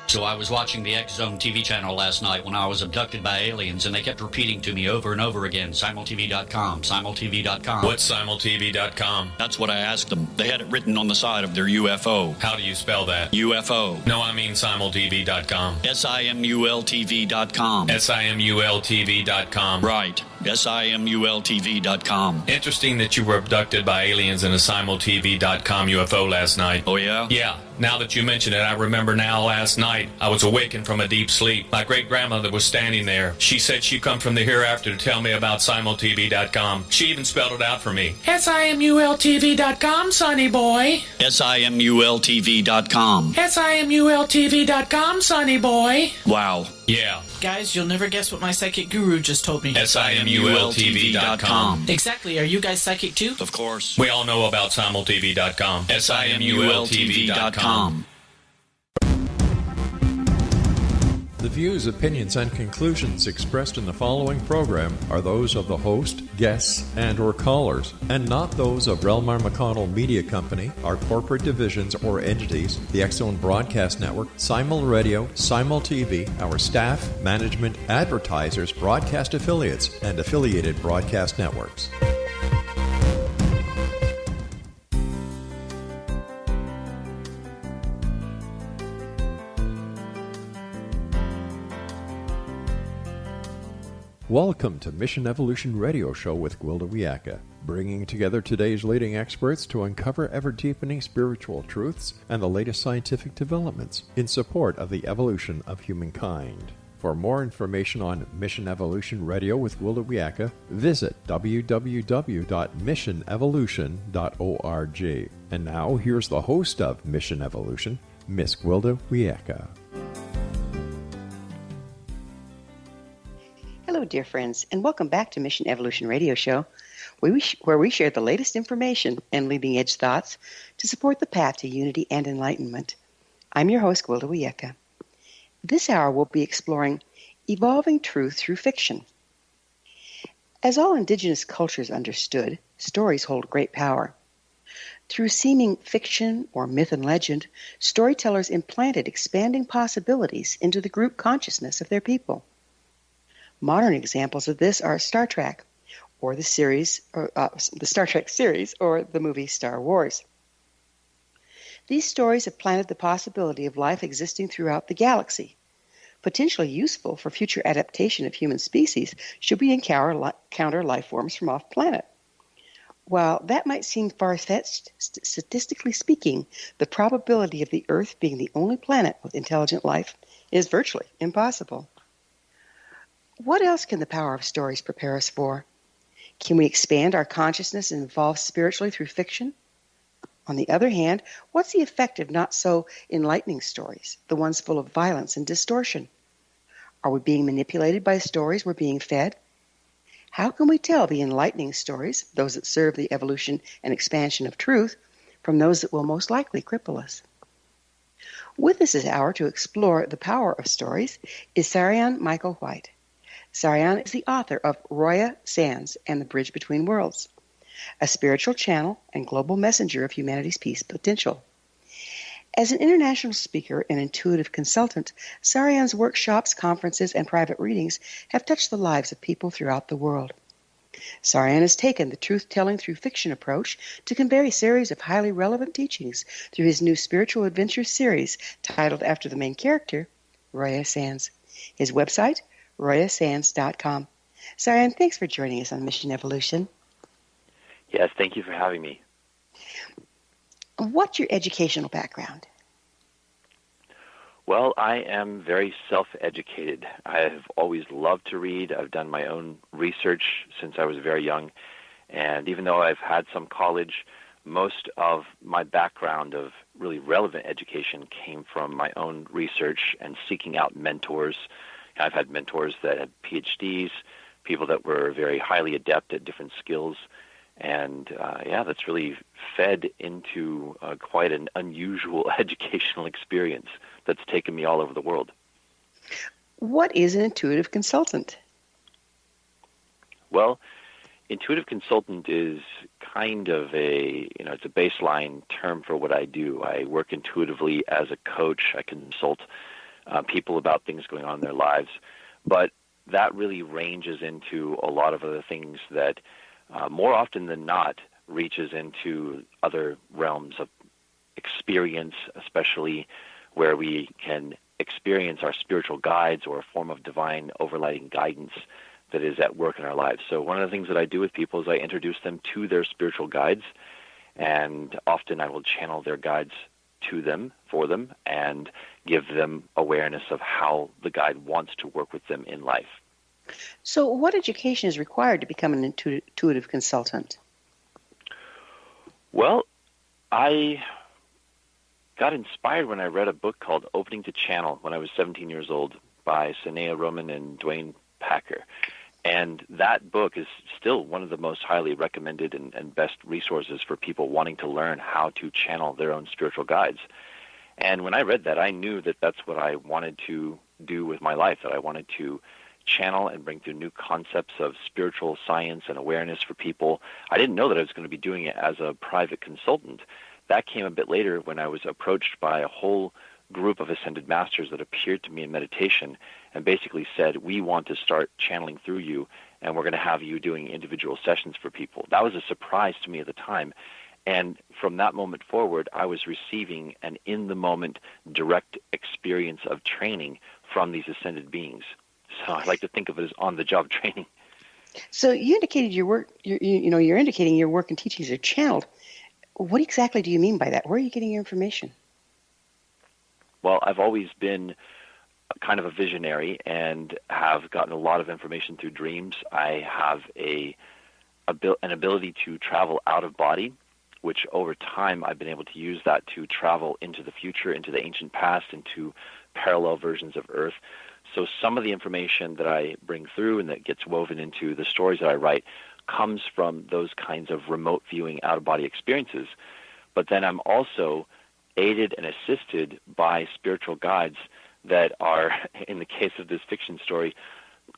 So I was watching the X Zone TV channel last night when I was abducted by aliens, and they kept repeating to me over and over again, simultv.com, simultv.com. What's simultv.com? That's what I asked them. They had it written on the side of their UFO. How do you spell that? UFO. No, I mean simultv.com. simultv.com. simultv.com. Right. simultv.com. Interesting that you were abducted by aliens in a simultv.com UFO last night. Oh, yeah? Yeah. Now that you mention it, I remember now last night I was awakened from a deep sleep. My great-grandmother was standing there. She said she'd come from the hereafter to tell me about simultv.com. She even spelled it out for me. simultv.com, sonny boy. simultv.com. simultv.com, sonny boy. Wow. Yeah. Guys, you'll never guess what my psychic guru just told me. simultv.com. Exactly. Are you guys psychic too? Of course. We all know about simultv.com. simultv.com. The views, opinions, and conclusions expressed in the following program are those of the host, guests, and or callers, and not those of rel-mar McConnell Media Company, our corporate divisions or entities, the X-Zone Broadcast Network, Simul Radio, Simul TV, our staff, management, advertisers, broadcast affiliates, and affiliated broadcast networks. Welcome to Mission Evolution Radio Show with Gwilda Wiyaka, bringing together today's leading experts to uncover ever-deepening spiritual truths and the latest scientific developments in support of the evolution of humankind. For more information on Mission Evolution Radio with Gwilda Wiyaka, visit www.missionevolution.org. And now, here's the host of Mission Evolution, Miss Gwilda Wiyaka. Hello, dear friends, and welcome back to Mission Evolution Radio Show, where we share the latest information and leading-edge thoughts to support the path to unity and enlightenment. I'm your host, Gwilda Wiyaka. This hour we'll be exploring evolving truth through fiction. As all indigenous cultures understood, stories hold great power. Through seeming fiction or myth and legend, storytellers implanted expanding possibilities into the group consciousness of their people. Modern examples of this are Star Trek, or the Star Trek series, or the movie Star Wars. These stories have planted the possibility of life existing throughout the galaxy, potentially useful for future adaptation of human species should we encounter life forms from off-planet. While that might seem far-fetched, statistically speaking, the probability of the Earth being the only planet with intelligent life is virtually impossible. What else can the power of stories prepare us for? Can we expand our consciousness and evolve spiritually through fiction? On the other hand, what's the effect of not so enlightening stories, the ones full of violence and distortion? Are we being manipulated by stories we're being fed? How can we tell the enlightening stories, those that serve the evolution and expansion of truth, from those that will most likely cripple us? With us this hour to explore the power of stories is SARYON Michael White. SARYON is the author of Roya Sands and the Bridge Between Worlds, a spiritual channel and global messenger of humanity's peace potential. As an international speaker and intuitive consultant, SARYON's workshops, conferences, and private readings have touched the lives of people throughout the world. SARYON has taken the truth-telling through fiction approach to convey a series of highly relevant teachings through his new spiritual adventure series titled after the main character, Roya Sands. His website, royasands.com. SARYON, thanks for joining us on Mission Evolution. Yes, thank you for having me. What's your educational background? Well, I am very self-educated. I have always loved to read. I've done my own research since I was very young. And even though I've had some college, most of my background of really relevant education came from my own research and seeking out mentors. I've had mentors that had PhDs, people that were very highly adept at different skills. And that's really fed into quite an unusual educational experience that's taken me all over the world. What is an intuitive consultant? Well, intuitive consultant is kind of it's a baseline term for what I do. I work intuitively as a coach. I consult people about things going on in their lives. But that really ranges into a lot of other things that more often than not reaches into other realms of experience, especially where we can experience our spiritual guides or a form of divine overriding guidance that is at work in our lives. So one of the things that I do with people is I introduce them to their spiritual guides, and often I will channel their guides to them, for them, and give them awareness of how the guide wants to work with them in life. So what education is required to become an intuitive consultant? Well, I got inspired when I read a book called Opening to Channel when I was 17 years old by Sanea Roman and Dwayne Packer. And that book is still one of the most highly recommended and best resources for people wanting to learn how to channel their own spiritual guides. And when I read that, I knew that that's what I wanted to do with my life, that I wanted to channel and bring through new concepts of spiritual science and awareness for people. I didn't know that I was going to be doing it as a private consultant. That came a bit later when I was approached by a whole group of ascended masters that appeared to me in meditation and basically said, we want to start channeling through you, and we're going to have you doing individual sessions for people. That was a surprise to me at the time. And from that moment forward, I was receiving an in-the-moment direct experience of training from these ascended beings. So I like to think of it as on-the-job training. So you indicated your work, you're indicating your work and teachings are channeled. What exactly do you mean by that? Where are you getting your information? Well, I've always been kind of a visionary and have gotten a lot of information through dreams. I have an ability to travel out of body, which over time I've been able to use that to travel into the future, into the ancient past, into parallel versions of Earth. So some of the information that I bring through and that gets woven into the stories that I write comes from those kinds of remote viewing out-of-body experiences. But then I'm also aided and assisted by spiritual guides that are, in the case of this fiction story,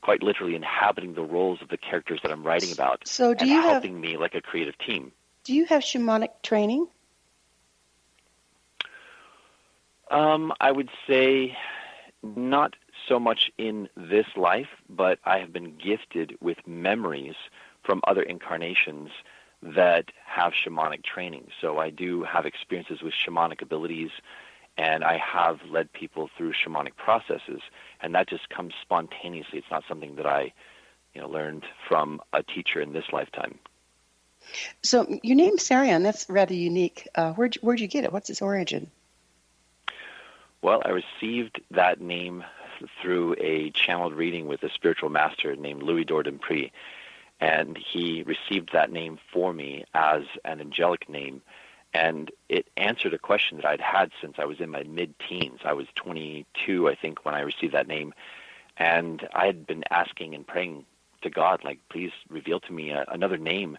quite literally inhabiting the roles of the characters that I'm writing about, so do you helping me like a creative team. Do you have shamanic training? I would say not so much in this life, but I have been gifted with memories from other incarnations that have shamanic training. So I do have experiences with shamanic abilities, and I have led people through shamanic processes, and that just comes spontaneously. It's not something that I learned from a teacher in this lifetime. So your name's SARYON. That's rather unique. Where'd you get it? What's its origin? Well, I received that name through a channeled reading with a spiritual master named Louis Dordampri, and he received that name for me as an angelic name, and it answered a question that I'd had since I was in my mid-teens. I was 22, I think, when I received that name, and I had been asking and praying to God, like, please reveal to me another name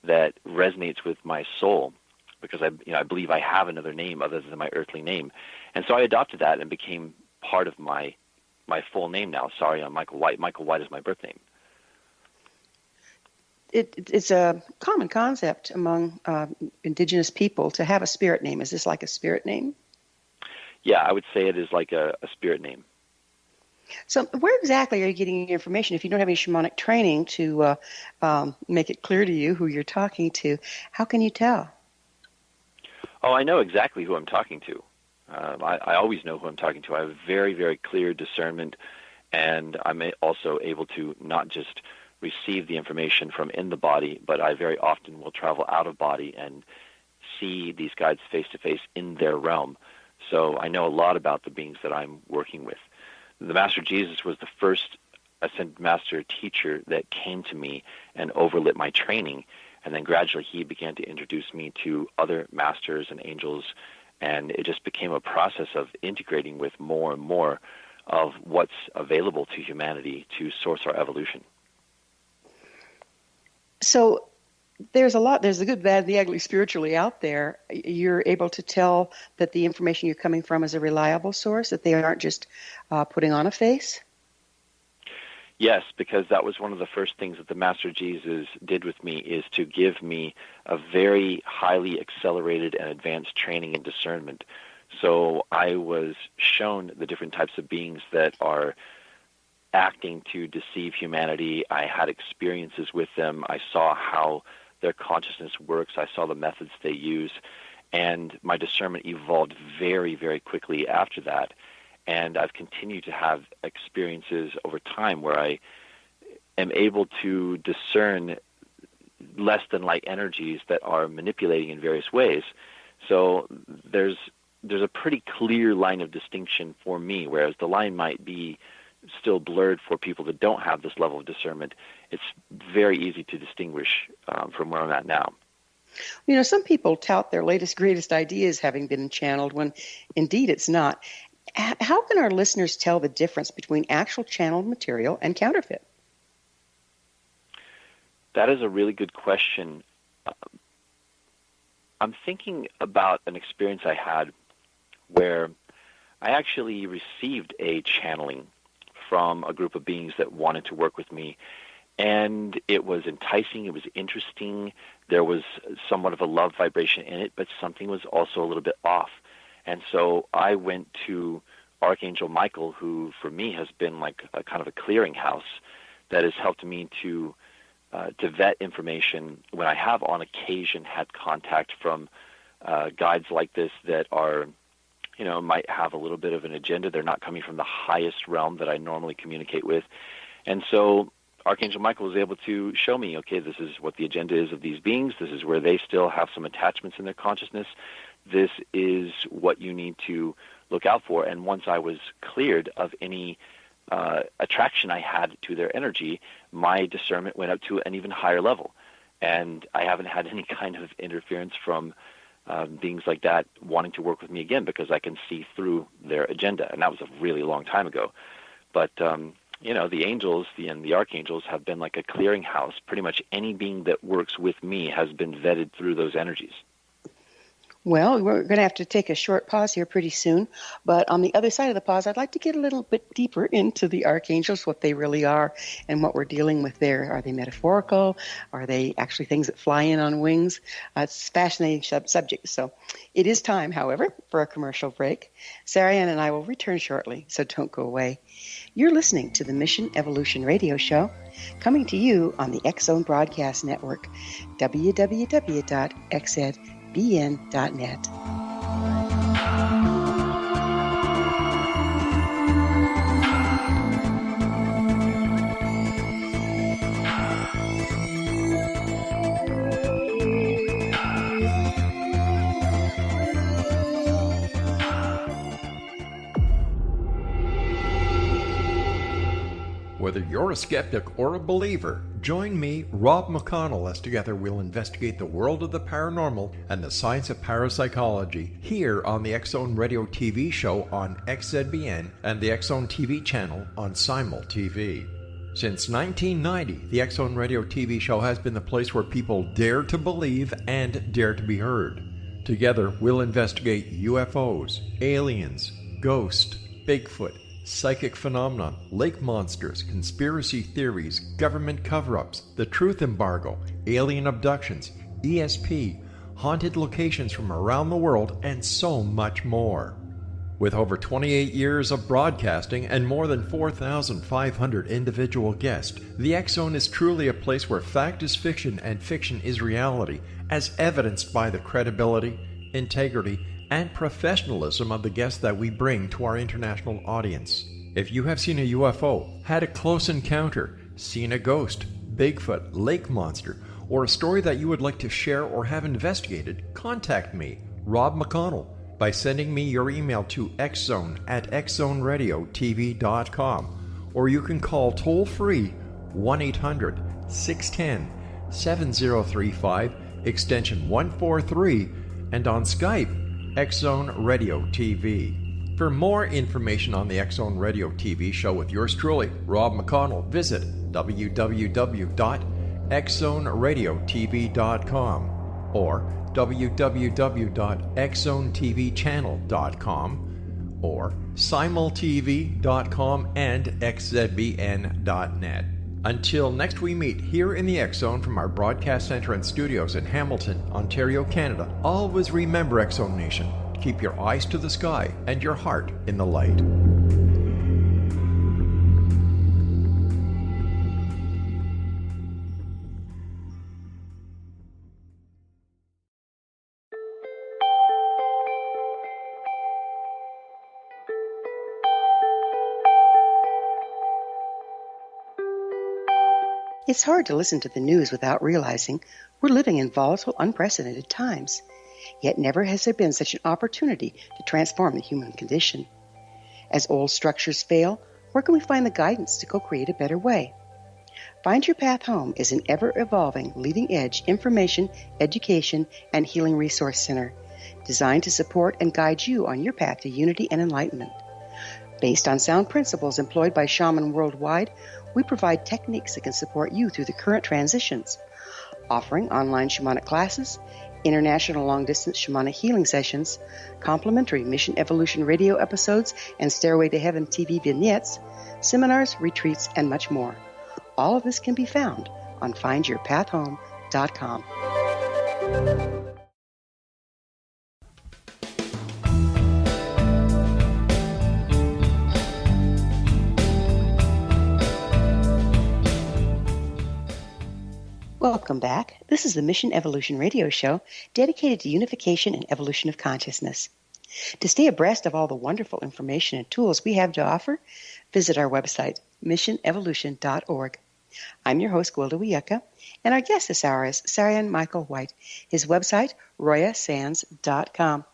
that resonates with my soul, because I believe I have another name other than my earthly name. And so I adopted that and became part of my full name now. SARYON Michael White. Michael White is my birth name. It's a common concept among indigenous people to have a spirit name. Is this like a spirit name? Yeah, I would say it is like a spirit name. So where exactly are you getting your information? If you don't have any shamanic training to make it clear to you who you're talking to, how can you tell? Oh, I know exactly who I'm talking to. I always know who I'm talking to. I have very, very clear discernment, and I'm also able to not just receive the information from in the body, but I very often will travel out of body and see these guides face-to-face in their realm. So I know a lot about the beings that I'm working with. The Master Jesus was the first Ascended Master teacher that came to me and overlit my training, and then gradually he began to introduce me to other masters and angels, and it just became a process of integrating with more and more of what's available to humanity to source our evolution. So there's the good, bad, the ugly spiritually out there. You're able to tell that the information you're coming from is a reliable source, that they aren't just putting on a face? Yes, because that was one of the first things that the Master Jesus did with me, is to give me a very highly accelerated and advanced training in discernment. So I was shown the different types of beings that are acting to deceive humanity. I had experiences with them. I saw how their consciousness works. I saw the methods they use. And my discernment evolved very, very quickly after that. And I've continued to have experiences over time where I am able to discern less than light energies that are manipulating in various ways. So there's a pretty clear line of distinction for me, whereas the line might be still blurred for people that don't have this level of discernment. It's very easy to distinguish from where I'm at now. You know, some people tout their latest, greatest ideas having been channeled when indeed it's not. How can our listeners tell the difference between actual channeled material and counterfeit? That is a really good question. I'm thinking about an experience I had where I actually received a channeling from a group of beings that wanted to work with me. And it was enticing, it was interesting, there was somewhat of a love vibration in it, but something was also a little bit off. And so I went to Archangel Michael, who for me has been like a kind of a clearinghouse that has helped me to vet information when I have on occasion had contact from guides like this that are, you know, might have a little bit of an agenda. They're not coming from the highest realm that I normally communicate with. And so Archangel Michael was able to show me, okay, this is what the agenda is of these beings. This is where they still have some attachments in their consciousness. This is what you need to look out for. And once I was cleared of any attraction I had to their energy, my discernment went up to an even higher level. And I haven't had any kind of interference from beings like that wanting to work with me again, because I can see through their agenda. And that was a really long time ago. But you know, the angels and the archangels have been like a clearinghouse. Pretty much any being that works with me has been vetted through those energies. Well, we're going to have to take a short pause here pretty soon. But on the other side of the pause, I'd like to get a little bit deeper into the archangels, what they really are and what we're dealing with there. Are they metaphorical? Are they actually things that fly in on wings? It's a fascinating subject. So it is time, however, for a commercial break. Saryon and I will return shortly, so don't go away. You're listening to the Mission Evolution Radio Show, coming to you on the X-Zone Broadcast Network, www.xzbn.net. Whether you're a skeptic or a believer, join me, Rob McConnell, as together we'll investigate the world of the paranormal and the science of parapsychology here on the X-Zone Radio TV show on XZBN and the X-Zone TV channel on Simul TV. Since 1990, the X-Zone Radio TV show has been the place where people dare to believe and dare to be heard. Together, we'll investigate UFOs, aliens, ghosts, Bigfoot, psychic phenomenon, lake monsters, conspiracy theories, government cover-ups, the truth embargo, alien abductions, ESP, haunted locations from around the world, and so much more. With over 28 years of broadcasting and more than 4,500 individual guests, the X-Zone is truly a place where fact is fiction and fiction is reality, as evidenced by the credibility, integrity, and professionalism of the guests that we bring to our international audience. If you have seen a UFO, had a close encounter, seen a ghost, Bigfoot, lake monster, or a story that you would like to share or have investigated, contact me, Rob McConnell, by sending me your email to xzone@xzoneradiotv.com, or you can call toll-free 1-800-610-7035, extension 143, and on Skype, X-Zone Radio TV. For more information on the X-Zone Radio TV show with yours truly, Rob McConnell, visit www.xzoneradiotv.com or www.xzonetvchannel.com or simultv.com and xzbn.net. Until next we meet here in the X-Zone from our broadcast center and studios in Hamilton, Ontario, Canada, always remember, X-Zone Nation, Keep your eyes to the sky and your heart in the light. It's hard to listen to the news without realizing we're living in volatile, unprecedented times. Yet never has there been such an opportunity to transform the human condition. As old structures fail, where can we find the guidance to co-create a better way? Find Your Path Home is an ever-evolving, leading-edge information, education, and healing resource center designed to support and guide you on your path to unity and enlightenment. Based on sound principles employed by shaman worldwide, we provide techniques that can support you through the current transitions, offering online shamanic classes, international long-distance shamanic healing sessions, complimentary Mission Evolution radio episodes and Stairway to Heaven TV vignettes, seminars, retreats, and much more. All of this can be found on findyourpathhome.com. Welcome back. This is the Mission Evolution Radio Show dedicated to unification and evolution of consciousness. To stay abreast of all the wonderful information and tools we have to offer, visit our website, missionevolution.org. I'm your host, Gwilda Wiyaka, and our guest this hour is SARYON Michael White. His website, royasands.com.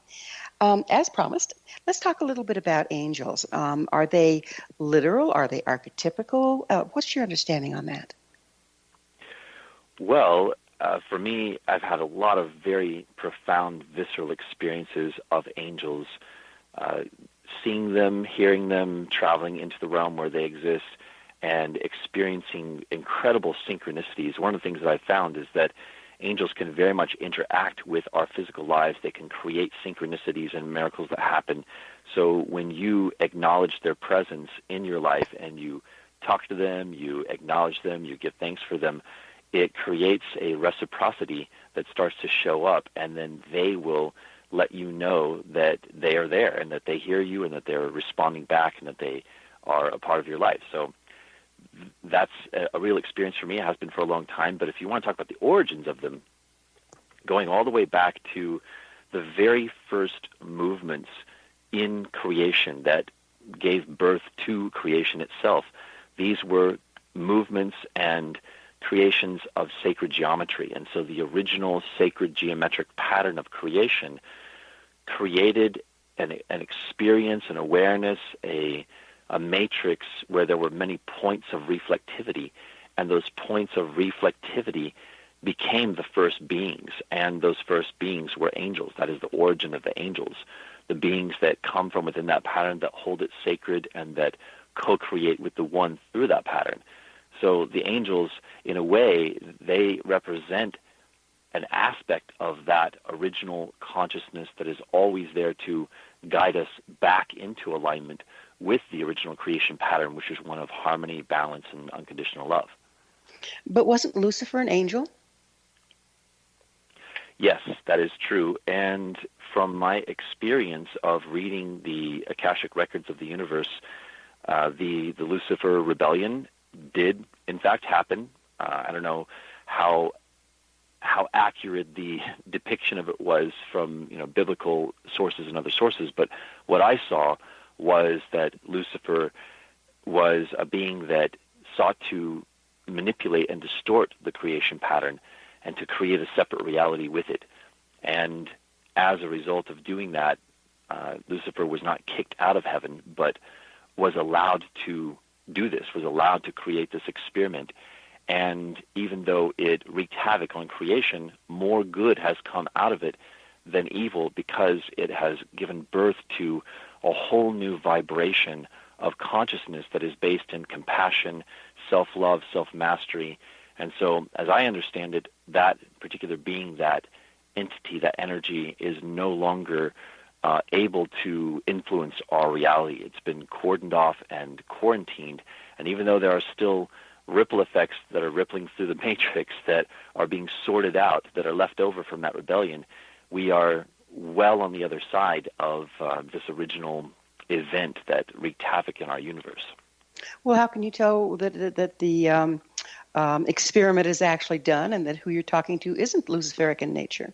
As promised, let's talk a little bit about angels. Are they literal? Are they archetypical? What's your understanding on that? Well, for me, I've had a lot of very profound, visceral experiences of angels, seeing them, hearing them, traveling into the realm where they exist, and experiencing incredible synchronicities. One of the things that I found is that angels can very much interact with our physical lives. They can create synchronicities and miracles that happen. So when you acknowledge their presence in your life and you talk to them, you acknowledge them, you give thanks for them, it creates a reciprocity that starts to show up, and then they will let you know that they are there and that they hear you and that they're responding back and that they are a part of your life. So that's a real experience for me. It has been for a long time. But if you want to talk about the origins of them, going all the way back to the very first movements in creation that gave birth to creation itself, these were movements and creations of sacred geometry. And so the original sacred geometric pattern of creation created an experience, an awareness, a matrix where there were many points of reflectivity, and those points of reflectivity became the first beings, and those first beings were angels. That is the origin of the angels, the beings that come from within that pattern, that hold it sacred, and that co-create with the one through that pattern. So the angels, in a way, they represent an aspect of that original consciousness that is always there to guide us back into alignment with the original creation pattern, which is one of harmony, balance, and unconditional love. But wasn't Lucifer an angel? Yes, that is true. And from my experience of reading the Akashic records of the universe, the Lucifer rebellion did in fact happen. I don't know how accurate the depiction of it was from biblical sources and other sources, but what I saw was that Lucifer was a being that sought to manipulate and distort the creation pattern and to create a separate reality with it. And as a result of doing that, Lucifer was not kicked out of heaven, but was allowed to do this, was allowed to create this experiment. And even though it wreaked havoc on creation, more good has come out of it than evil, because it has given birth to a whole new vibration of consciousness that is based in compassion, self-love, self-mastery. And so, as I understand it, that particular being, that entity, that energy, is no longer able to influence our reality. It's been cordoned off and quarantined, and even though there are still ripple effects that are rippling through the matrix that are being sorted out, that are left over from that rebellion, we are well on the other side of this original event that wreaked havoc in our universe. Well, how can you tell that the experiment is actually done and that who you're talking to isn't Luciferic in nature?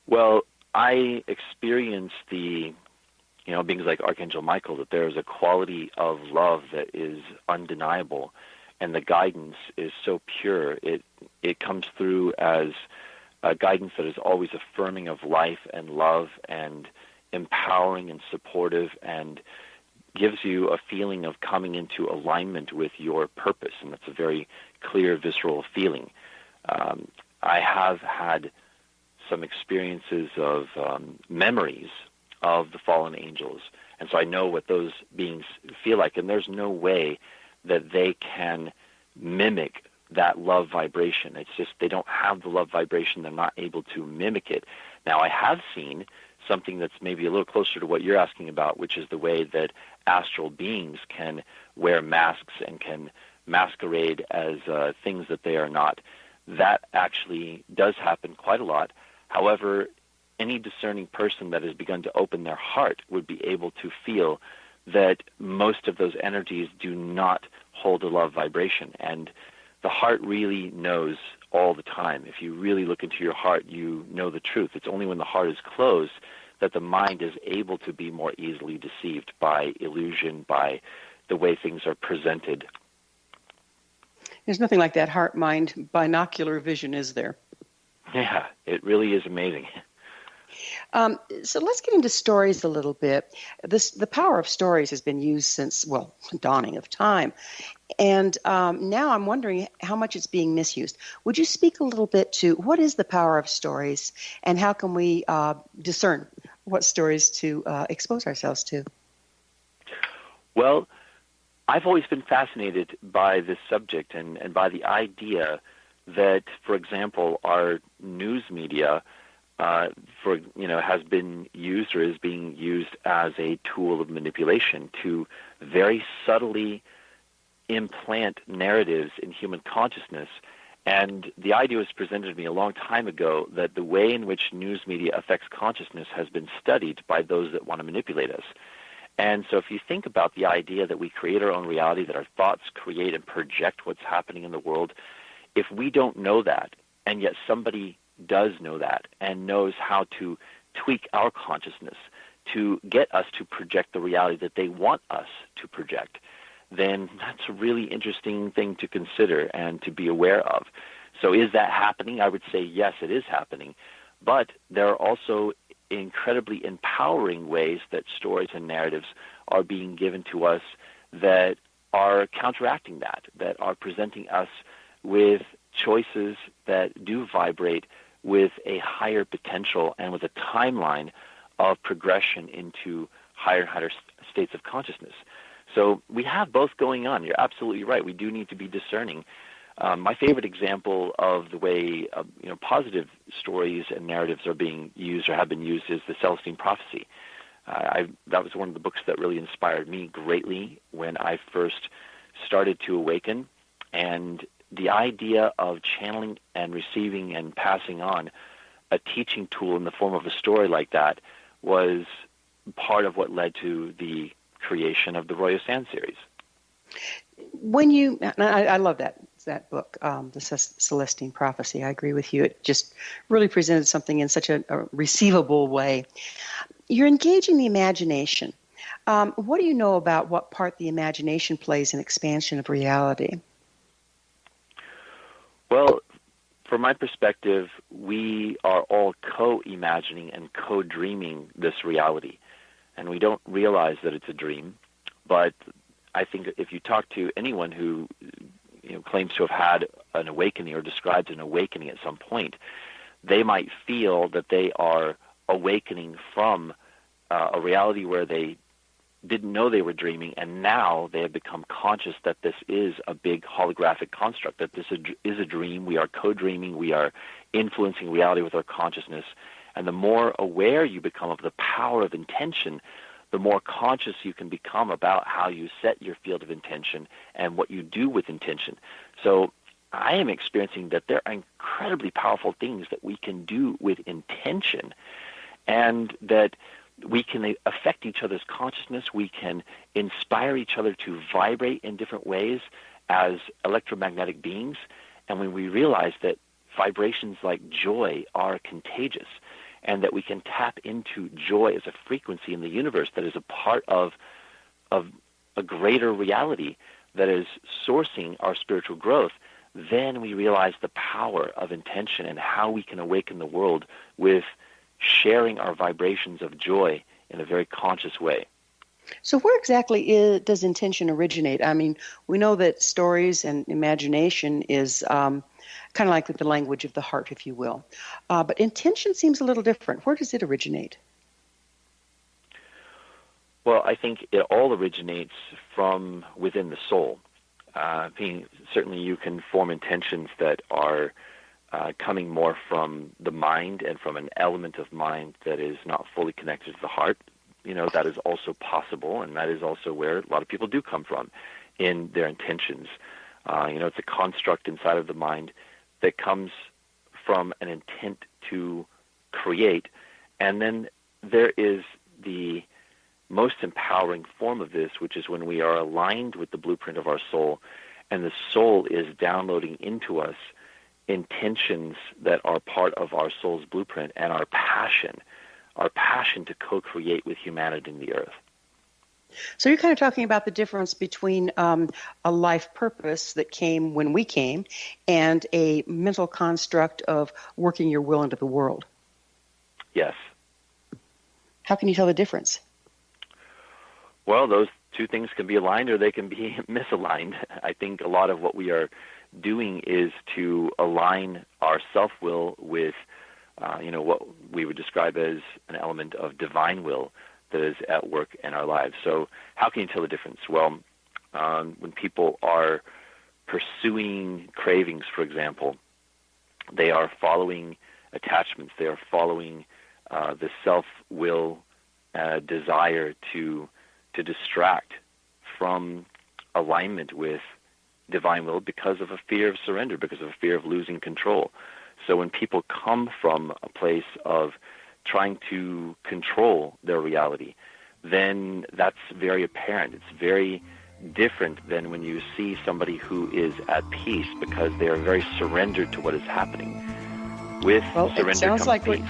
Well, I experienced beings like Archangel Michael, that there is a quality of love that is undeniable, and the guidance is so pure. It comes through as a guidance that is always affirming of life and love and empowering and supportive, and gives you a feeling of coming into alignment with your purpose, and that's a very clear, visceral feeling. I have had some experiences of memories of the fallen angels, and so I know what those beings feel like, and there's no way that they can mimic that love vibration. It's just they don't have the love vibration. They're not able to mimic it. Now, I have seen something that's maybe a little closer to what you're asking about, which is the way that astral beings can wear masks and can masquerade as things that they are not. That actually does happen quite a lot. However, any discerning person that has begun to open their heart would be able to feel that most of those energies do not hold a love vibration. And the heart really knows all the time. If you really look into your heart, you know the truth. It's only when the heart is closed that the mind is able to be more easily deceived by illusion, by the way things are presented. There's nothing like that heart-mind binocular vision, is there? Yeah, it really is amazing. So let's get into stories a little bit. The power of stories has been used since, dawning of time. And now I'm wondering how much it's being misused. Would you speak a little bit to what is the power of stories, and how can we discern what stories to expose ourselves to? Well, I've always been fascinated by this subject and by the idea that, for example, our news media has been used or is being used as a tool of manipulation to very subtly implant narratives in human consciousness. And the idea was presented to me a long time ago that the way in which news media affects consciousness has been studied by those that want to manipulate us. And so if you think about the idea that we create our own reality, that our thoughts create and project what's happening in the world, if we don't know that, and yet somebody does know that and knows how to tweak our consciousness to get us to project the reality that they want us to project, then that's a really interesting thing to consider and to be aware of. So is that happening? I would say yes, it is happening. But there are also incredibly empowering ways that stories and narratives are being given to us that are counteracting that are presenting us with choices that do vibrate with a higher potential and with a timeline of progression into higher and higher states of consciousness. So we have both going on. You're absolutely right. We do need to be discerning. My favorite example of the way positive stories and narratives are being used or have been used is the Celestine Prophecy. That was one of the books that really inspired me greatly when I first started to awaken. And the idea of channeling and receiving and passing on a teaching tool in the form of a story like that was part of what led to the creation of the Roya Sands series. I love that book, the Celestine Prophecy. I agree with you. It just really presented something in such a receivable way. You're engaging the imagination. What do you know about what part the imagination plays in expansion of reality? Well, from my perspective, we are all co-imagining and co-dreaming this reality. And we don't realize that it's a dream. But I think if you talk to anyone who claims to have had an awakening or describes an awakening at some point, they might feel that they are awakening from a reality where they didn't know they were dreaming, and now they have become conscious that this is a big holographic construct, that this is a dream. We are co-dreaming. We are influencing reality with our consciousness. And the more aware you become of the power of intention, the more conscious you can become about how you set your field of intention and what you do with intention. So I am experiencing that there are incredibly powerful things that we can do with intention, and that we can affect each other's consciousness. We can inspire each other to vibrate in different ways as electromagnetic beings. And when we realize that vibrations like joy are contagious, and that we can tap into joy as a frequency in the universe that is a part of a greater reality that is sourcing our spiritual growth, then we realize the power of intention and how we can awaken the world with sharing our vibrations of joy in a very conscious way. So where exactly does intention originate? I mean, we know that stories and imagination is kind of like the language of the heart, if you will. But intention seems a little different. Where does it originate? Well, I think it all originates from within the soul. Certainly you can form intentions that are coming more from the mind and from an element of mind that is not fully connected to the heart. That is also possible, and that is also where a lot of people do come from in their intentions. It's a construct inside of the mind that comes from an intent to create, and then there is the most empowering form of this, which is when we are aligned with the blueprint of our soul, and the soul is downloading into us intentions that are part of our soul's blueprint and our passion to co-create with humanity in the earth. So you're kind of talking about the difference between a life purpose that came when we came and a mental construct of working your will into the world. Yes. How can you tell the difference? Well, those two things can be aligned or they can be misaligned. I think a lot of what we are doing is to align our self-will with, what we would describe as an element of divine will that is at work in our lives. So how can you tell the difference? Well, when people are pursuing cravings, for example, they are following attachments. They are following the self-will desire to distract from alignment with divine will because of a fear of surrender, because of a fear of losing control. So when people come from a place of trying to control their reality, then that's very apparent. It's very different than when you see somebody who is at peace because they are very surrendered to what is happening. With surrender it sounds comes like peace.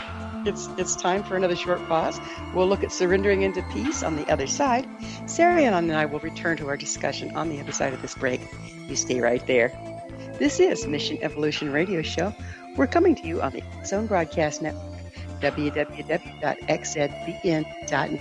It's time for another short pause. We'll look at surrendering into peace on the other side. Saryon and I will return to our discussion on the other side of this break. You stay right there. This is Mission Evolution Radio Show. We're coming to you on the Zone Broadcast Network, www.xzbn.net.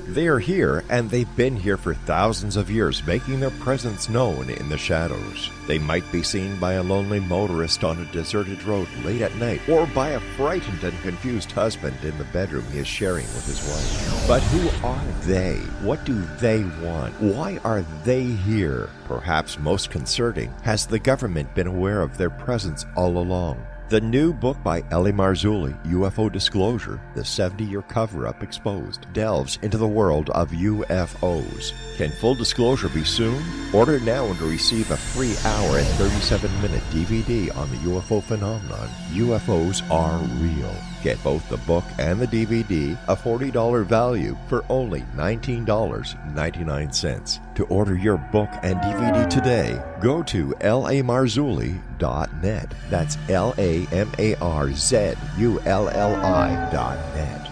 They are here, and they've been here for thousands of years, making their presence known in the shadows. They might be seen by a lonely motorist on a deserted road late at night, or by a frightened and confused husband in the bedroom he is sharing with his wife. But who are they? What do they want? Why are they here? Perhaps most concerning, has the government been aware of their presence all along? The new book by Eli Marzulli, UFO Disclosure, the 70-year cover-up exposed, delves into the world of UFOs. Can full disclosure be soon? Order now and receive a free hour and 37-minute DVD on the UFO phenomenon. UFOs are real. Get both the book and the DVD, a $40 value, for only $19.99. To order your book and DVD today, go to lamarzulli.net. That's LAMARZULLI.net.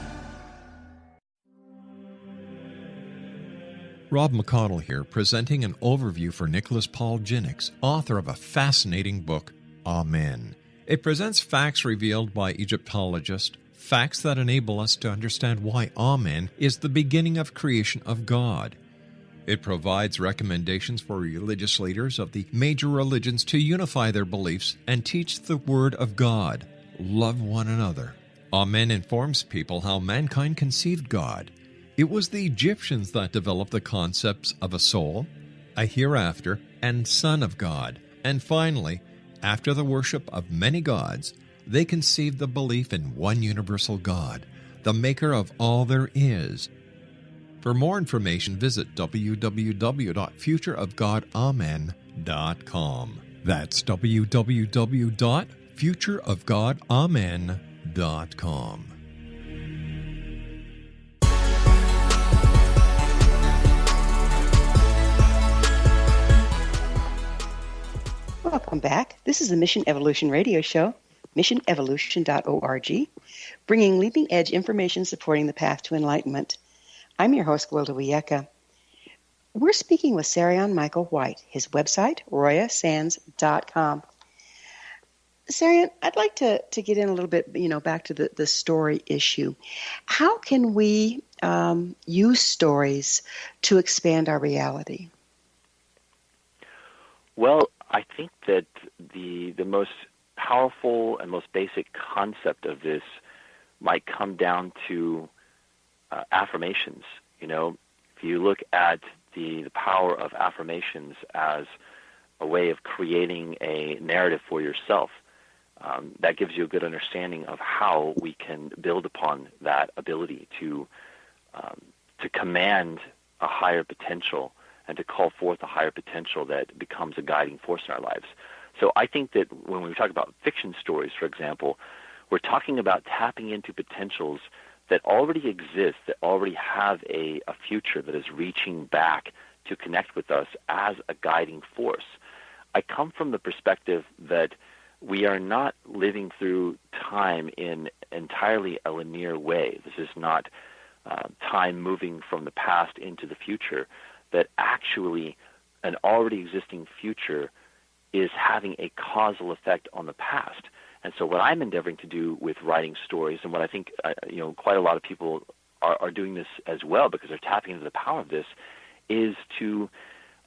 Rob McConnell here, presenting an overview for Nicholas Paul Jennings, author of a fascinating book, Amen. It presents facts revealed by Egyptologists, facts that enable us to understand why Amen is the beginning of creation of God. It provides recommendations for religious leaders of the major religions to unify their beliefs and teach the Word of God. Love one another. Amen informs people how mankind conceived God. It was the Egyptians that developed the concepts of a soul, a hereafter, and Son of God. And finally, after the worship of many gods, they conceived the belief in one universal God, the maker of all there is. For more information, visit www.futureofgodamen.com. That's www.futureofgodamen.com. Welcome back. This is the Mission Evolution Radio Show, missionevolution.org, bringing leading-edge information supporting the path to enlightenment. I'm your host, Gwilda Wiyaka. We're speaking with SARYON Michael White, his website, royasands.com. SARYON, I'd like to get in a little bit, back to the story issue. How can we use stories to expand our reality? Well, I think that the most powerful and most basic concept of this might come down to affirmations. If you look at the power of affirmations as a way of creating a narrative for yourself, that gives you a good understanding of how we can build upon that ability to command a higher potential and to call forth a higher potential that becomes a guiding force in our lives. So I think that when we talk about fiction stories, for example, we're talking about tapping into potentials that already exist, that already have a future that is reaching back to connect with us as a guiding force. I come from the perspective that we are not living through time in entirely a linear way. This is not time moving from the past into the future, that actually an already existing future is having a causal effect on the past. And so what I'm endeavoring to do with writing stories, and what I think quite a lot of people are doing this as well because they're tapping into the power of this, is to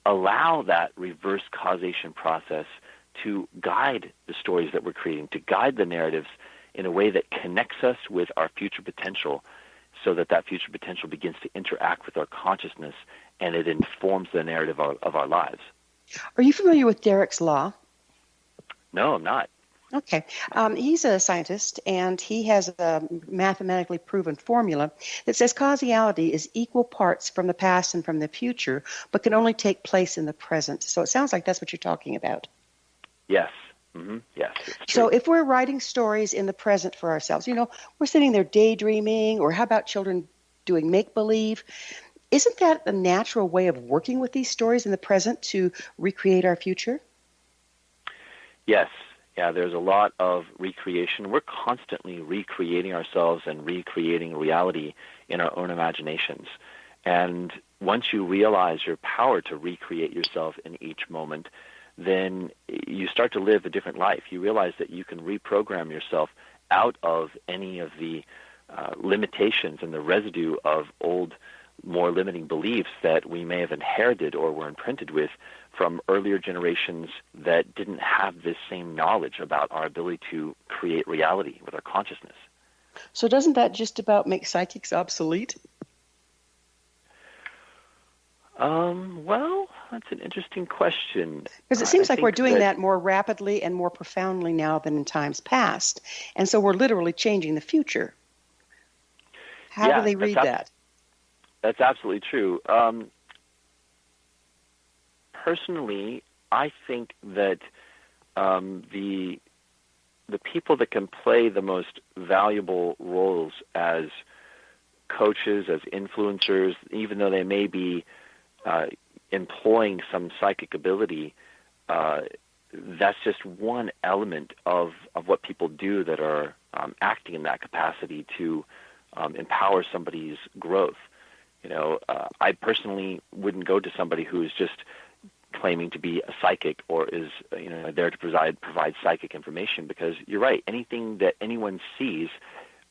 allow that reverse causation process to guide the stories that we're creating, to guide the narratives in a way that connects us with our future potential, so that future potential begins to interact with our consciousness and it informs the narrative of our lives. Are you familiar with Derek's Law? No, I'm not. Okay. He's a scientist, and he has a mathematically proven formula that says causality is equal parts from the past and from the future, but can only take place in the present. So it sounds like that's what you're talking about. Yes. Mm-hmm. Yes. So if we're writing stories in the present for ourselves, we're sitting there daydreaming, or how about children doing make-believe? Isn't that a natural way of working with these stories in the present to recreate our future? Yes. Yeah, there's a lot of recreation. We're constantly recreating ourselves and recreating reality in our own imaginations. And once you realize your power to recreate yourself in each moment, then you start to live a different life. You realize that you can reprogram yourself out of any of the limitations and the residue of old, more limiting beliefs that we may have inherited or were imprinted with from earlier generations that didn't have this same knowledge about our ability to create reality with our consciousness. So doesn't that just about make psychics obsolete? Well, that's an interesting question. Because it seems like we're doing that more rapidly and more profoundly now than in times past. And so we're literally changing the future. How do they read that? That's absolutely true. Personally, I think that the people that can play the most valuable roles as coaches, as influencers, even though they may be employing some psychic ability, that's just one element of what people do that are acting in that capacity to empower somebody's growth. I personally wouldn't go to somebody who is just claiming to be a psychic or is there to provide psychic information, because you're right, anything that anyone sees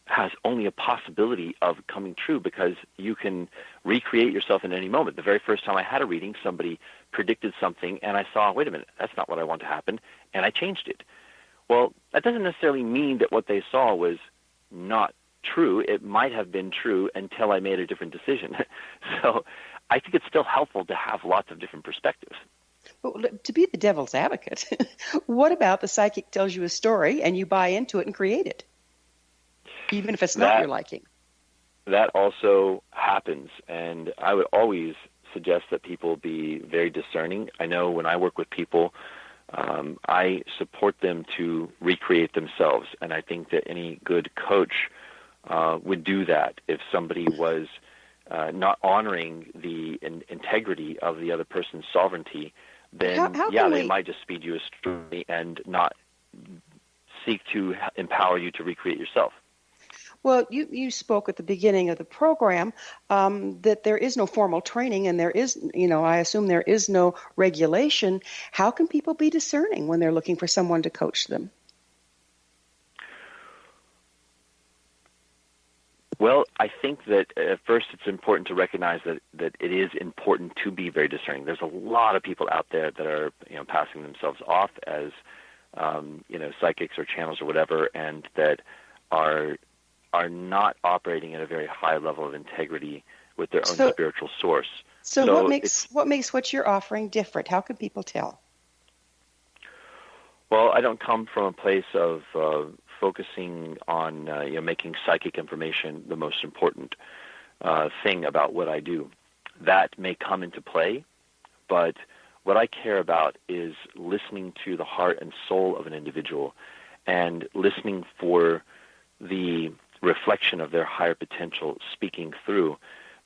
has only a possibility of coming true, because you can recreate yourself in any moment. The very first time I had a reading, somebody predicted something, and I saw, wait a minute, that's not what I want to happen, and I changed it. Well, that doesn't necessarily mean that what they saw was not true. It might have been true until I made a different decision. So I think it's still helpful to have lots of different perspectives. to be the devil's advocate, what about the psychic tells you a story and you buy into it and create it, even if it's not your liking? That also happens, and I would always suggest that people be very discerning. I know when I work with people, I support them to recreate themselves, and I think that any good coach would do that. If somebody was not honoring the integrity of the other person's sovereignty, then they might just feed you a story and not seek to empower you to recreate yourself. Well, you spoke at the beginning of the program that there is no formal training and there is, I assume there is no regulation. How can people be discerning when they're looking for someone to coach them? Well, I think that at first it's important to recognize that it is important to be very discerning. There's a lot of people out there that are passing themselves off as psychics or channels or whatever, and that are not operating at a very high level of integrity with their own spiritual source. So what makes what you're offering different? How can people tell? Well, I don't come from a place of focusing on making psychic information the most important thing about what I do. That may come into play, but what I care about is listening to the heart and soul of an individual and listening for the reflection of their higher potential speaking through.